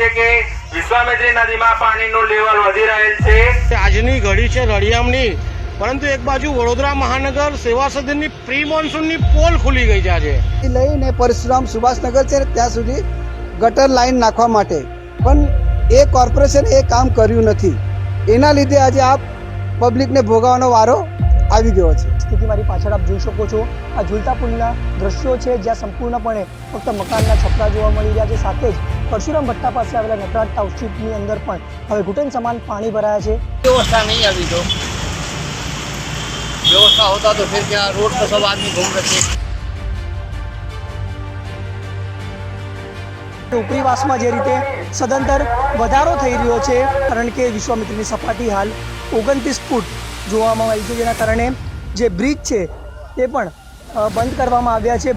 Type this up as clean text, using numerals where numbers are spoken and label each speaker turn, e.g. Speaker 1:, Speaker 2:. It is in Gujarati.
Speaker 1: છે કે વિશ્વામિત્રી નદીમાં પાણીનું લેવલ વધી રહેલ છે।
Speaker 2: આજની ઘડી છે રળિયામની, પરંતુ એક બાજુ વડોદરા મહાનગર સેવા સદનની પ્રી મોન્સૂનની પોલ ખુલી ગઈ છે આજે
Speaker 3: લઈને પરશુરામ સુભાષનગર છે ત્યાં સુધી ગટર લાઈન નાખવા માટે, પણ એ કોર્પોરેશન એ કામ કર્યું નથી। એના લીધે આજે આ પબ્લિકને ભોગવવાનો વારો આવી ગયો છે।
Speaker 4: સ્થિતિ મારી પાછળ આપ જોઈ શકો છો, આ ઝૂલતા પુલના દ્રશ્યો છે જ્યાં સંપૂર્ણપણે ફક્ત મકાનના છપરા જોવા મળી રહ્યા છે। સાથે જ પરશુરામ ભટ્ટા પાસે આવેલા નટરાજ ટાઉનશીપની અંદર પણ હવે ઘૂંટણ સમાન પાણી ભરાયા છે।
Speaker 5: व्यवस्था नहीं अभी तो, व्यवस्था होता तो फिर क्या रोड पर सब आदमी घूम रहे थे।
Speaker 4: ઉપરીવાસમાં જે રીતે સદંતર વધારો થઈ રહ્યો છે, કારણ કે વિશ્વામિત્રીની સપાટી હાલ 29 ફૂટ જોવામાં આવી છે, જેના કારણે જે બ્રિજ છે તે પણ બંધ કરવામાં આવ્યા છે।